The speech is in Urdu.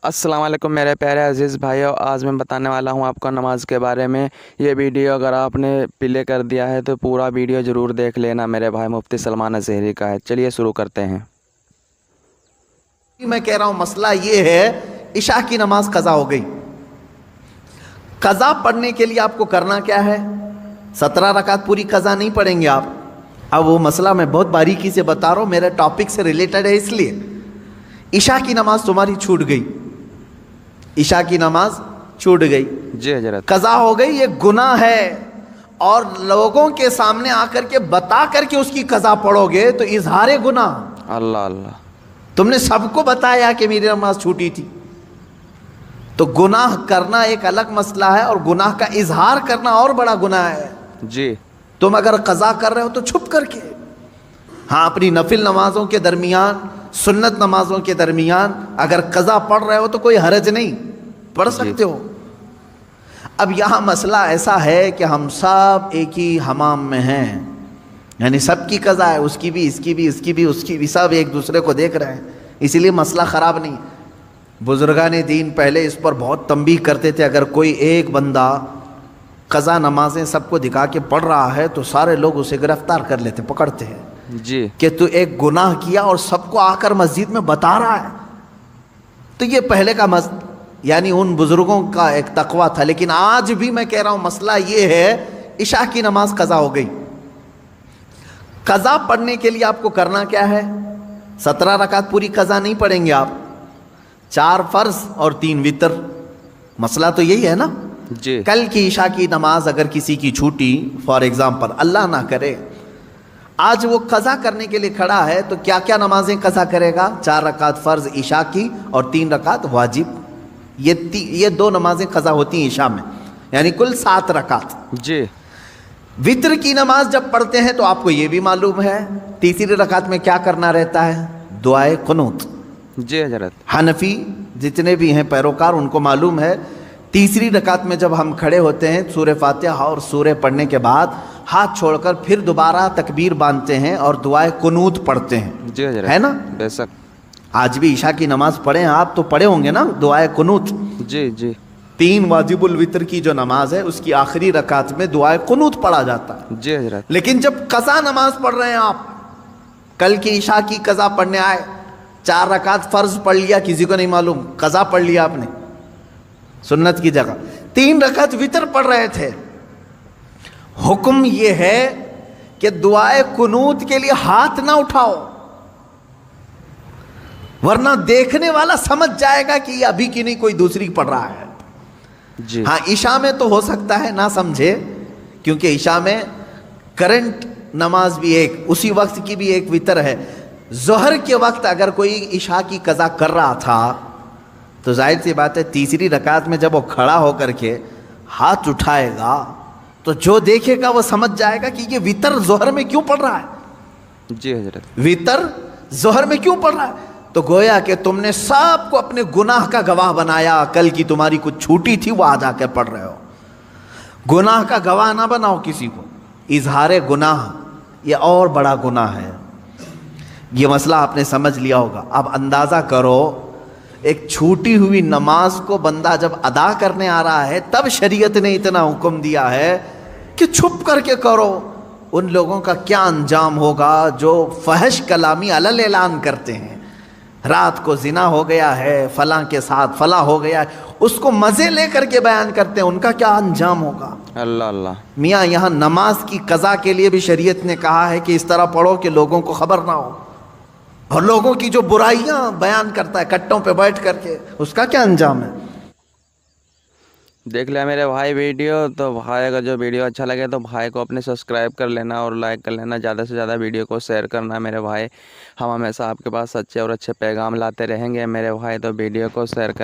السلام علیکم میرے پیارے عزیز بھائیو، آج میں بتانے والا ہوں آپ کو نماز کے بارے میں۔ یہ ویڈیو اگر آپ نے پلے کر دیا ہے تو پورا ویڈیو ضرور دیکھ لینا، میرے بھائی مفتی سلمان اظہری کا ہے۔ چلیے شروع کرتے ہیں۔ میں کہہ رہا ہوں مسئلہ یہ ہے، عشاء کی نماز قضا ہو گئی۔ قضا پڑھنے کے لیے آپ کو کرنا کیا ہے؟ 17 رکعت پوری قضا نہیں پڑھیں گے آپ۔ اب وہ مسئلہ میں بہت باریکی سے بتا رہا ہوں، میرے ٹاپک سے ریلیٹڈ ہے، اس لیے عشاء کی نماز تمہاری چھوٹ گئی، عشاء کی نماز چھوٹ گئی، جی حضرت، قضا ہو گئی، یہ گناہ ہے، اور لوگوں کے سامنے آ کر کے بتا کر کے اس کی قضا پڑھو گے تو اظہار گناہ۔ اللہ اللہ، تم نے سب کو بتایا کہ میری نماز چھوٹی تھی، تو گناہ کرنا ایک الگ مسئلہ ہے اور گناہ کا اظہار کرنا اور بڑا گناہ ہے۔ جی تم اگر قضا کر رہے ہو تو چھپ کر کے، ہاں اپنی نفل نمازوں کے درمیان، سنت نمازوں کے درمیان اگر قضا پڑھ رہے ہو تو کوئی حرج نہیں، پڑھ سکتے ہو۔ اب یہاں مسئلہ ایسا ہے کہ ہم سب ایک ہی حمام میں ہیں، یعنی سب کی قضا ہے، اس کی بھی، اس کی بھی، اس کی بھی، اس کی بھی، سب ایک دوسرے کو دیکھ رہے ہیں، اسی لیے مسئلہ خراب نہیں۔ بزرگان دین پہلے اس پر بہت تنبیہ کرتے تھے، اگر کوئی ایک بندہ قضا نمازیں سب کو دکھا کے پڑھ رہا ہے تو سارے لوگ اسے گرفتار کر لیتے، پکڑتے ہیں جی، کہ تو ایک گناہ کیا اور سب کو آ کر مسجد میں بتا رہا ہے۔ تو یہ پہلے کا یعنی ان بزرگوں کا ایک تقوی تھا، لیکن آج بھی میں کہہ رہا ہوں مسئلہ یہ ہے، عشاء کی نماز قضا ہو گئی۔ قضا پڑھنے کے لیے آپ کو کرنا کیا ہے؟ 17 رکعت پوری قضا نہیں پڑھیں گے آپ، 4 فرض اور 3 وتر۔ مسئلہ تو یہی ہے نا۔ جی، کل کی عشاء کی نماز اگر کسی کی چھوٹی، فار ایگزامپل اللہ نہ کرے، آج وہ قضا کرنے کے لیے کھڑا ہے تو کیا کیا نمازیں قضا کرے گا؟ 4 رکعت فرض عشاء کی اور 3 رکعت واجب۔ یہ 2 نمازیں قضا ہوتی ہیں عشاء میں، یعنی کل 7 رکعت۔ جی، وتر کی نماز جب پڑھتے ہیں تو آپ کو یہ بھی معلوم ہے تیسری رکعت میں کیا کرنا رہتا ہے؟ دعائے قنوت۔ جی حضرت، حنفی جتنے بھی ہیں پیروکار ان کو معلوم ہے، تیسری رکعت میں جب ہم کھڑے ہوتے ہیں سورہ فاتحہ اور سورہ پڑھنے کے بعد ہاتھ چھوڑ کر پھر دوبارہ تکبیر باندھتے ہیں اور دعائے قنوت پڑھتے ہیں، جی حضرت، ہے نا؟ بے شک، آج بھی عشاء کی نماز پڑھیں آپ تو پڑھے ہوں گے نا دعائے قنوت۔ جی جی، 3 واجب الوتر کی جو نماز ہے اس کی آخری رکعت میں دعائے قنوت پڑھا جاتا ہے۔ جی حضرت، لیکن جب قضا نماز پڑھ رہے ہیں آپ، کل کی عشاء کی قضا پڑھنے آئے، 4 رکعت فرض پڑھ لیا، کسی کو نہیں معلوم، قضا پڑھ لیا آپ نے سنت کی جگہ، 3 رکعت وتر پڑھ رہے تھے، حکم یہ ہے کہ دعائے قنوت کے لیے ہاتھ نہ اٹھاؤ، ورنہ دیکھنے والا سمجھ جائے گا کہ یہ ابھی کی نہیں کوئی دوسری پڑھ رہا ہے۔ جی، ہاں عشاء میں تو ہو سکتا ہے نہ سمجھے، کیونکہ عشاء میں کرنٹ نماز بھی ایک، اسی وقت کی بھی ایک وتر ہے۔ ظہر کے وقت اگر کوئی عشاء کی قضا کر رہا تھا تو ظاہر سی بات ہے تیسری رکعت میں جب وہ کھڑا ہو کر کے ہاتھ اٹھائے گا تو جو دیکھے گا وہ سمجھ جائے گا کہ یہ وتر ظہر میں کیوں پڑھ رہا ہے، جی حضرت، وتر ظہر میں کیوں پڑھ رہا ہے۔ تو گویا کہ تم نے سب کو اپنے گناہ کا گواہ بنایا، کل کی تمہاری کچھ چھوٹی تھی وہ آج آ کے پڑھ رہے ہو۔ گناہ کا گواہ نہ بناؤ کسی کو، اظہار گناہ یہ اور بڑا گناہ ہے۔ یہ مسئلہ آپ نے سمجھ لیا ہوگا۔ اب اندازہ کرو ایک چھوٹی ہوئی نماز کو بندہ جب ادا کرنے آ رہا ہے تب شریعت نے اتنا حکم دیا ہے کہ چھپ کر کے کرو، ان لوگوں کا کیا انجام ہوگا جو فحش کلامی علل اعلان کرتے ہیں، رات کو زنا ہو گیا ہے فلاں کے ساتھ، فلاں ہو گیا ہے، اس کو مزے لے کر کے بیان کرتے ہیں، ان کا کیا انجام ہوگا۔ اللہ اللہ، میاں یہاں نماز کی قضا کے لیے بھی شریعت نے کہا ہے کہ اس طرح پڑھو کہ لوگوں کو خبر نہ ہو، اور لوگوں کی جو برائیاں بیان کرتا ہے کٹوں پہ بیٹھ کر کے، اس کا کیا انجام ہے۔ دیکھ لیا میرے بھائی ویڈیو، تو بھائی اگر جو ویڈیو اچھا لگے تو بھائی کو اپنے سبسکرائب کر لینا اور لائک کر لینا، زیادہ سے زیادہ ویڈیو کو شیئر کرنا میرے بھائی۔ ہم ہمیشہ آپ کے پاس اچھے اور اچھے پیغام لاتے رہیں گے میرے بھائی، تو ویڈیو کو شیئر کر